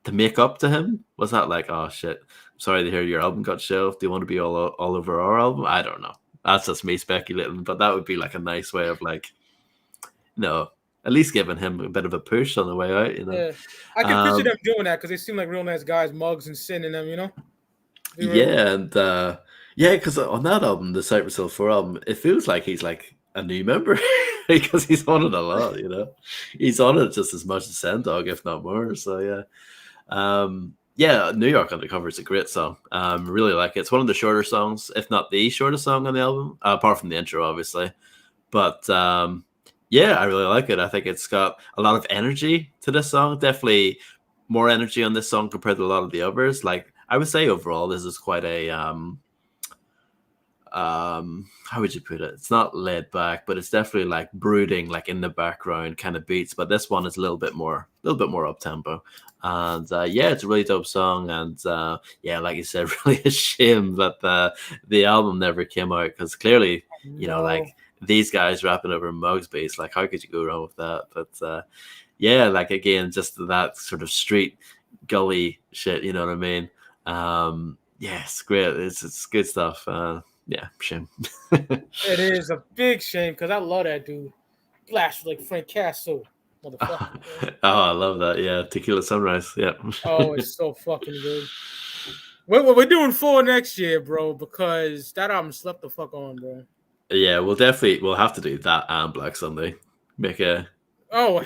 to make up to him? Was that like, oh shit, sorry to hear your album got shelved. Do you want to be all over our album? I don't know. That's just me speculating, but that would be like a nice way of like, at least giving him a bit of a push on the way out. Yeah, I can picture them doing that because they seem like real nice guys, Muggs and Sin in them, Yeah, and yeah, because on that album, the Cypress Hill 4 album, it feels like he's like a new member because he's on it a lot. He's on it just as much as Send Dog, if not more. So yeah, New York Undercover is a great song. Really like it. It's one of the shorter songs, if not the shortest song on the album, apart from the intro, obviously. But yeah, I really like it. I think it's got a lot of energy to this song. Definitely more energy on this song compared to a lot of the others. Like I would say overall, this is quite a how would you put it? It's not laid back, but it's definitely like brooding, like in the background kind of beats. But this one is a little bit more up tempo. And yeah, it's a really dope song. And yeah, like you said, really a shame that the album never came out because clearly, like these guys rapping over Muggs beats, like how could you go wrong with that? But yeah, like again, just that sort of street gully shit, you know what I mean? Yeah, it's great. It's good stuff. Yeah, shame. It is a big shame because I love that dude. Blast like Frank Castle, motherfucker. Oh, I love that. Yeah, Tequila Sunrise. Yeah. Oh, it's so fucking good. We're doing 4 next year, bro, because that album slept the fuck on, bro. Yeah, we'll have to do that and Black Sunday. Make a hell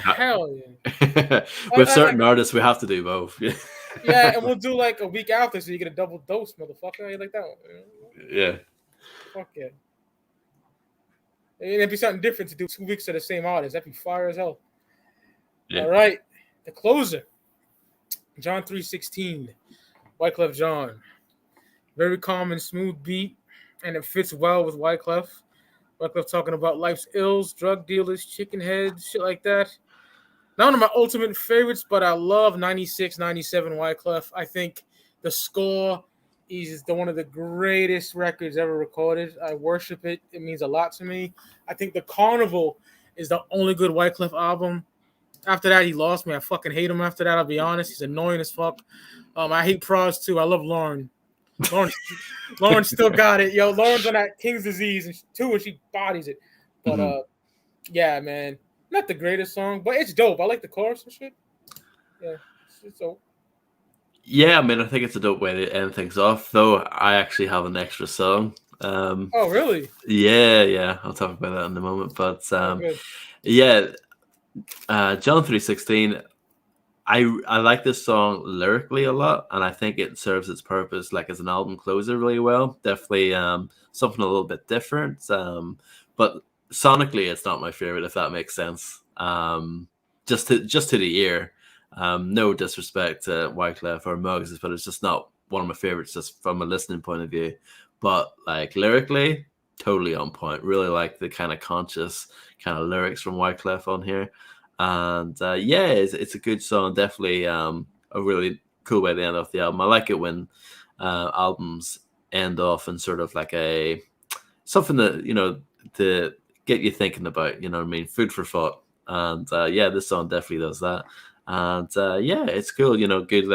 yeah. With certain artists, we have to do both. Yeah, and we'll do like a week after, so you get a double dose, motherfucker. You like that one? Yeah. Fuck yeah. It'd be something different to do 2 weeks of the same artist. That'd be fire as hell. Yeah. All right, the closer, John 3:16, Wyclef Jean. Very calm and smooth beat, and it fits well with Wyclef. Wyclef talking about life's ills, drug dealers, chicken heads, shit like that. Not one of my ultimate favorites, but I love 96, 97 Wyclef. I think the score is one of the greatest records ever recorded. I worship it. It means a lot to me. I think The Carnival is the only good Wyclef album. After that, he lost me. I fucking hate him after that, I'll be honest. He's annoying as fuck. I hate Pros too. I love Lauren. Lauren still got it. Yo, Lauren's on that King's Disease too, and she bodies it. But yeah, man. Not the greatest song, but it's dope. I like the chorus and shit. Yeah, it's dope. Yeah, I mean, I think it's a dope way to end things off, though I actually have an extra song. Oh, really? Yeah. I'll talk about that in a moment. But yeah, John 3:16, I like this song lyrically a lot, and I think it serves its purpose like as an album closer really well. Definitely something a little bit different. But sonically, it's not my favorite, if that makes sense. Just to the ear. No disrespect to Wyclef or Muggs, but it's just not one of my favorites just from a listening point of view. But like lyrically, totally on point. Really like the kind of conscious kind of lyrics from Wyclef on here. And yeah, it's a good song. Definitely a really cool way to end off the album. I like it when albums end off in sort of like a something that, you know, to get you thinking about, you know what I mean? Food for thought. And yeah, this song definitely does that. And yeah, it's cool, you know, good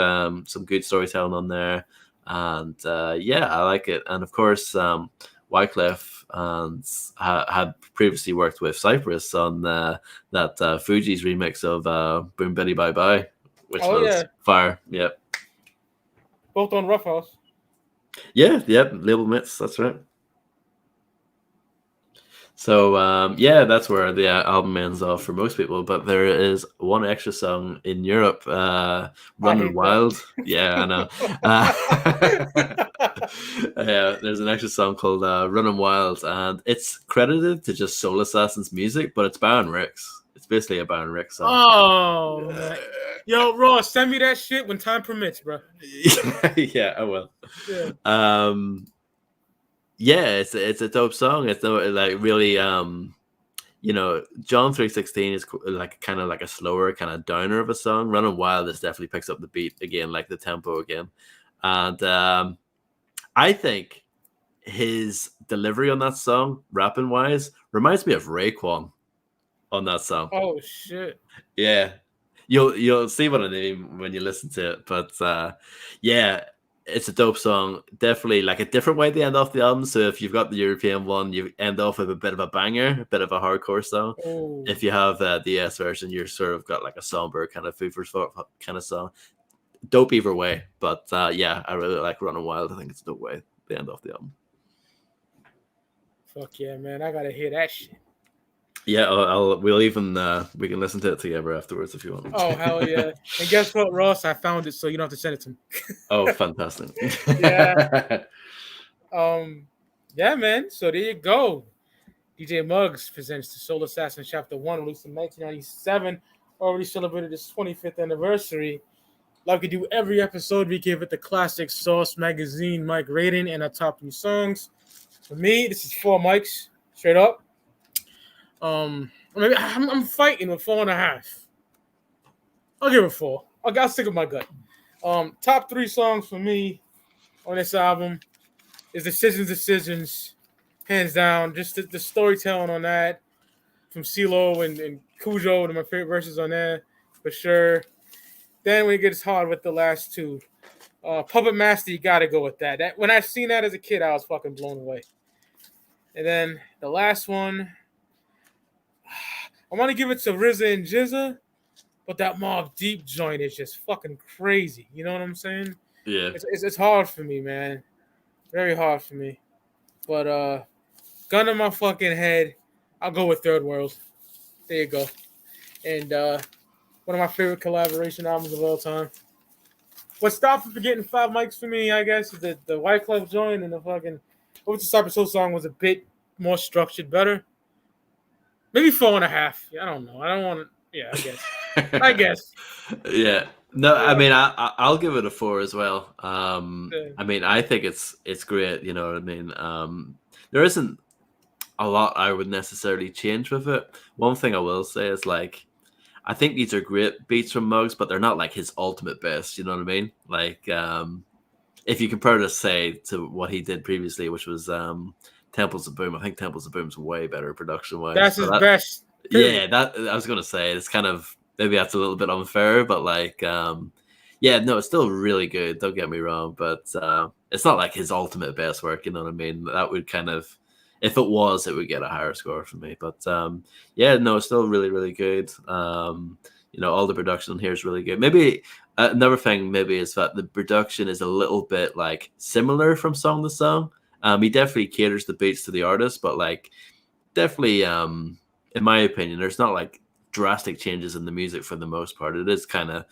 some good storytelling on there. And yeah, I like it. And of course, Wyclef and had previously worked with Cypress on that Fuji's remix of Boom Betty Bye Bye, which Oh yeah, was fire. Yep. both on Rough House. Yeah, yep, Label Mitts, that's right. So yeah, that's where the album ends off for most people. But there is one extra song in Europe, I "Running hate that. Wild." Yeah, I know. Yeah, there's an extra song called "Running Wild," and it's credited to just Soul Assassin's music, but it's Baron Ricks. It's basically a Baron Ricks song. Oh man, yo, Ross, send me that shit when time permits, bro. Yeah, I will. Yeah. Yeah, it's a dope song. It's like really you know, John 3:16 is like kind of like a slower, kind of downer of a song. Running Wild is definitely picks up the beat again, like the tempo again. And I think his delivery on that song, rapping wise, reminds me of Raekwon on that song. Oh shit. Yeah. You'll see what I mean when you listen to it. But yeah, it's a dope song. Definitely like a different way to end off the album. So if you've got the European one, you end off with a bit of a banger, a bit of a hardcore song. Oh. If you have the US version, you're sort of got like a somber kind of food for thought kind of song. Dope either way. But yeah, I really like Running Wild. I think it's a dope way to end off the album. Fuck yeah, man! I gotta hear that shit. Yeah, we'll even we can listen to it together afterwards if you want. Oh hell yeah! And guess what, Ross? I found it, so you don't have to send it to me. Oh, fantastic! Yeah. Yeah, man. So there you go. DJ Muggs presents the Soul Assassin Chapter 1, released in 1997. Already celebrated its 25th anniversary. Like we do every episode, we give it the classic Sauce Magazine mic rating and our top 3 songs. For me, this is 4 mics, straight up. Maybe I'm fighting with 4.5. I'll give it 4. I'll stick with my gut. Top 3 songs for me on this album is Decisions, hands down. Just the storytelling on that from CeeLo and Cujo, one of my favorite verses on there for sure. Then when it gets hard with the last 2, Puppet Master, you gotta go with that. That when I seen that as a kid, I was fucking blown away. And then the last one, I want to give it to RZA and GZA, but that Mobb Deep joint is just fucking crazy. You know what I'm saying? Yeah. It's hard for me, man. Very hard for me. But gun to my fucking head, I'll go with Third World. There you go. And one of my favorite collaboration albums of all time. What stopped from getting 5 mics for me, I guess, is the Wyclef joint and the fucking Over to Cypress Hill song was a bit more structured, better. Maybe 4.5. I don't know. I don't want to. Yeah, I guess. I guess. Yeah. No, I mean, I'll give it a 4 as well. I mean, I think it's great. You know what I mean? There isn't a lot I would necessarily change with it. One thing I will say is like, I think these are great beats from Muggs, but they're not like his ultimate best. You know what I mean? Like, if you compare this, say, to what he did previously, which was Temples of Boom, I think Temples of Boom's way better production wise. That's his best. Yeah, that I was gonna say it's kind of maybe that's a little bit unfair, but like, yeah, no, it's still really good. Don't get me wrong, but it's not like his ultimate best work. You know what I mean? That would kind of, if it was, it would get a higher score from me. But yeah, no, it's still really, really good. You know, all the production here is really good. Maybe another thing maybe is that the production is a little bit like similar from song to song. He definitely caters the beats to the artist, but like definitely, in my opinion, there's not like drastic changes in the music for the most part. It is kind of,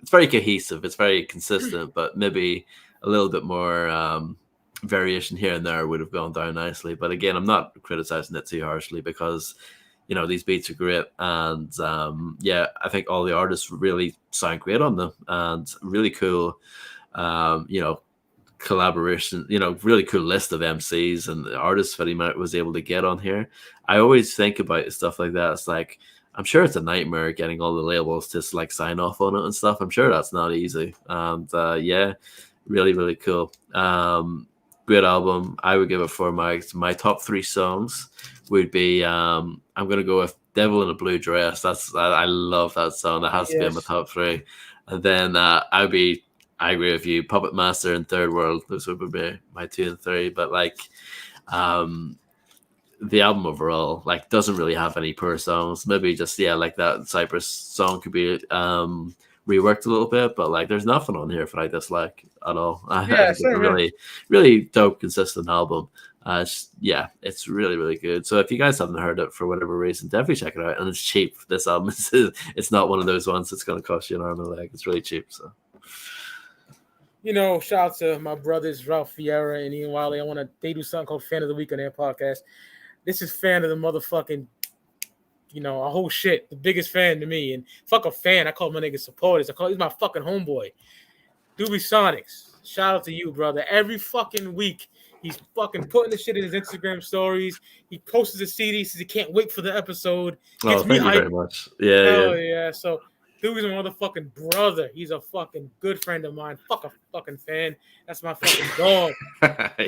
it's very cohesive, it's very consistent, but maybe a little bit more variation here and there would have gone down nicely. But again, I'm not criticizing it too harshly because, you know, these beats are great, and yeah, I think all the artists really sound great on them and really cool. You know, collaboration, really cool list of MCs and artists that he was able to get on here. I always think about stuff like that. It's like, I'm sure it's a nightmare getting all the labels to like sign off on it and stuff. I'm sure that's not easy. And yeah, really, really cool. Great album. I would give it for my top 3 songs would be I'm gonna go with Devil in a Blue Dress. I love that song. That has to be in my top 3. And then I agree with you, Puppet Master and Third World. Those would be my 2 and 3. But like the album overall like doesn't really have any poor songs. Maybe just like that Cypress song could be reworked a little bit, but like there's nothing on here that I dislike at all. I think it's a really, really dope, consistent album. It's really, really good. So if you guys haven't heard it for whatever reason, definitely check it out. And it's cheap. This album it's not one of those ones that's going to cost you an arm and a leg. It's really cheap. So shout out to my brothers Ralph Fiera and Ian Wiley. They do something called Fan of the Week on their podcast. This is fan of the motherfucking, a whole shit. The biggest fan to me. And fuck a fan. I call my niggas supporters. He's my fucking homeboy. Doobie Sonics. Shout out to you, brother. Every fucking week, he's fucking putting the shit in his Instagram stories. He posts a CD, says he can't wait for the episode. Thank you very much. Yeah. So Doobie's my motherfucking brother. He's a fucking good friend of mine. Fuck a fucking fan. That's my fucking dog.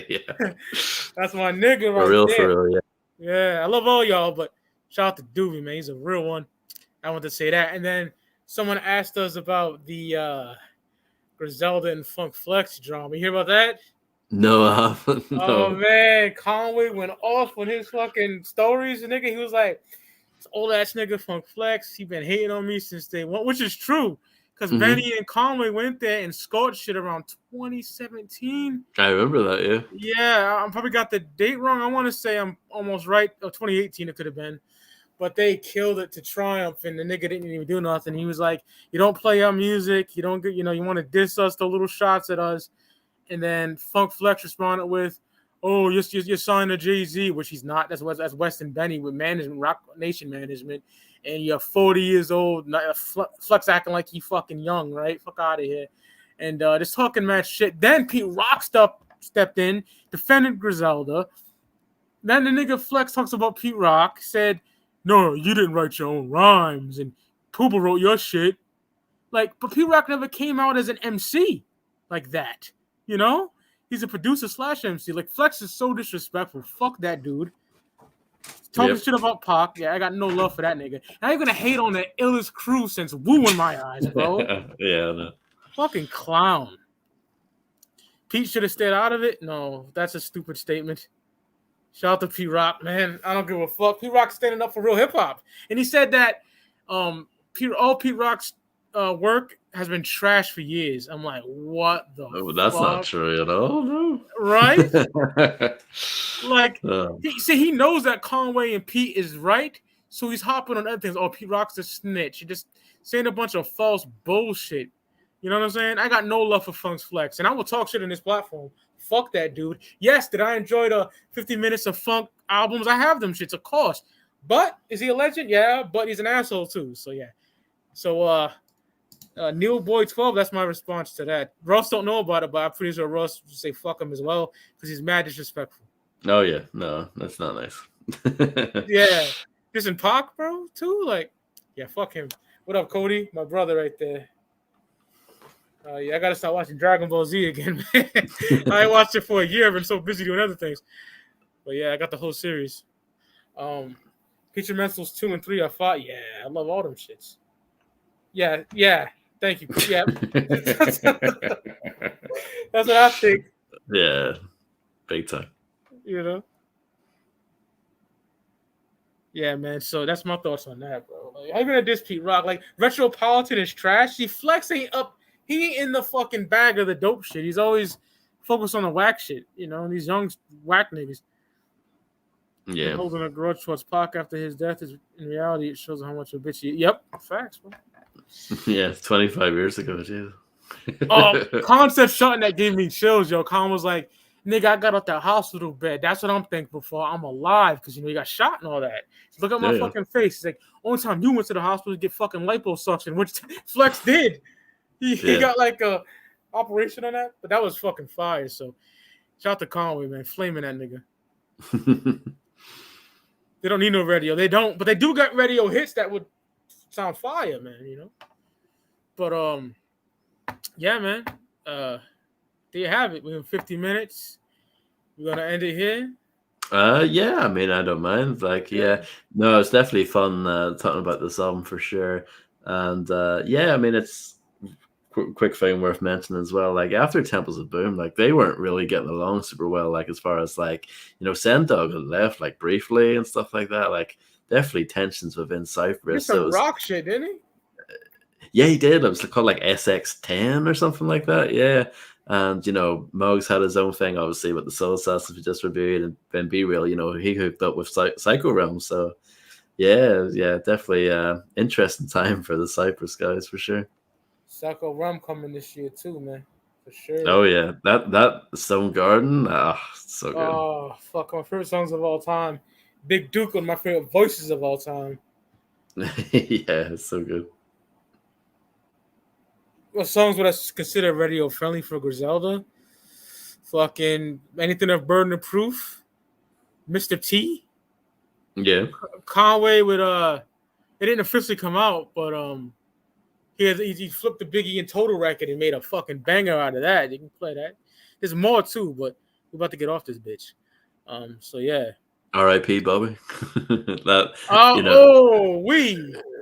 Yeah. That's my nigga right there. For real, yeah. Yeah, I love all y'all, but shout out to Doobie, man. He's a real one. I want to say that. And then someone asked us about the Griselda and Funk Flex drama. You hear about that? No, I haven't. No. Oh, man. Conway went off on his fucking stories. The nigga, he was like, this old-ass nigga Funk Flex, he been hating on me since day one, which is true. Because Benny and Conway went there and scored shit around 2017. I remember that, yeah. Yeah, I probably got the date wrong. I want to say I'm almost right. 2018 it could have been. But they killed it to Triumph, and the nigga didn't even do nothing. He was like, you don't play our music. You don't get, you want to diss us, throw little shots at us. And then Funk Flex responded with, oh, you're signed to Jay-Z, which he's not. That's Weston Benny with management, Rock Nation management. And you're 40 years old. Flex acting like he fucking young, right? Fuck out of here. And this talking match shit. Then Pete Rock stepped in, defended Griselda. Then the nigga Flex talks about Pete Rock, said, no, you didn't write your own rhymes. And Pooba wrote your shit. Like, but Pete Rock never came out as an MC like that. He's a producer / MC. Like, Flex is so disrespectful. Fuck that dude. Talking shit about Pac. Yeah, I got no love for that nigga. Now you're gonna hate on the illest crew since Woo in my eyes, bro. Yeah, no. Fucking clown. Pete should have stayed out of it. No, that's a stupid statement. Shout out to Pete Rock, man. I don't give a fuck. Pete Rock's standing up for real hip hop, and he said that Pete Rock's work has been trash for years. I'm like, what the? Oh, that's fuck? not true at all. No. Right? Like, he knows that Conway and Pete is right, so he's hopping on other things. Oh, Pete Rock's a snitch. You're just saying a bunch of false bullshit. You know what I'm saying? I got no love for Funk Flex, and I will talk shit on this platform. Fuck that dude. Yes, did I enjoy the 50 minutes of Funk albums? I have them shits, of course. But is he a legend? Yeah, but he's an asshole too. So yeah. So Neil Boy 12, that's my response to that. Russ don't know about it, but I'm pretty sure Russ would say fuck him as well because he's mad disrespectful. Oh yeah, no, that's not nice. Yeah, just in Pac, bro, too. Like, yeah, fuck him. What up, Cody? My brother right there. Yeah, I gotta start watching Dragon Ball Z again, man. I ain't watched it for a year. I've been so busy doing other things. But yeah, I got the whole series. Picture Mentals 2 and 3 are fought. Yeah, I love all them shits. Yeah. Thank you. Yeah. That's what I think. Yeah, big time. Yeah, man. So that's my thoughts on that, bro. Like, how you gonna diss Pete Rock? Like, Retropolitan is trash. Flex ain't up. He ain't in the fucking bag of the dope shit. He's always focused on the whack shit, these young whack niggas. Yeah. Holding a grudge towards Pac after his death is, in reality, it shows how much of a bitch he is. Yep, facts, bro. Yeah, 25 years ago, too. Concept shutting that gave me chills, yo. Con was like, nigga, I got out that hospital bed. That's what I'm thankful for. I'm alive because, you got shot and all that. Look at my fucking face. He's like, only time you went to the hospital to get fucking liposuction, which Flex did. He got like operation on that, but that was fucking fire. So shout out to Conway, man, flaming that nigga. They don't need no radio. They don't, but they do got radio hits that would sound fire, man. You know. But yeah, man. There you have it. We're in 50 minutes. We're gonna end it here. Yeah, I mean, I don't mind. Like, yeah, no, it's definitely fun talking about this album for sure. And yeah, I mean, it's quick thing worth mentioning as well. Like after Temples of Boom, like they weren't really getting along super well. Like as far as like Sendog had left like briefly and stuff like that. Like definitely tensions within Cyprus. Some rock shit, didn't he? Yeah, he did. It was called like SX10 or something like that. Yeah. And Moggs had his own thing, obviously, with the Soul Assassins we just reviewed, and then Be Real, he hooked up with Psycho Realm. So yeah, definitely interesting time for the Cyprus guys for sure. Psycho Realm coming this year too, man, for sure. Oh yeah, that Stone Garden, so good. Oh fuck, my favorite songs of all time. Big Duke, one of my favorite voices of all time. Yeah, it's so good. What songs would I consider radio friendly for Griselda? Fucking anything of Burden of Proof, Mr. T. Yeah. Conway with it didn't officially come out, but he flipped the Biggie and Total record and made a fucking banger out of that. You can play that. There's more too, but we're about to get off this bitch. So yeah. R.I.P. Bobby.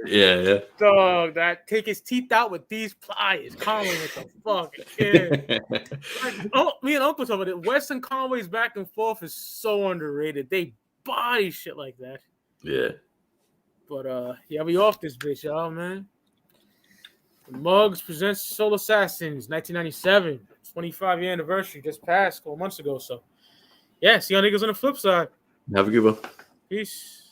Yeah. Dog, that take his teeth out with these pliers. Conway with the fucking kid. Me and Uncle talk about it. Weston Conway's back and forth is so underrated. They body shit like that. Yeah. But yeah, we off this bitch, y'all, man. Muggs presents Soul Assassins, 1997, 25-year anniversary just passed a couple months ago. So yeah, see y'all niggas on the flip side. Have a good one. Peace.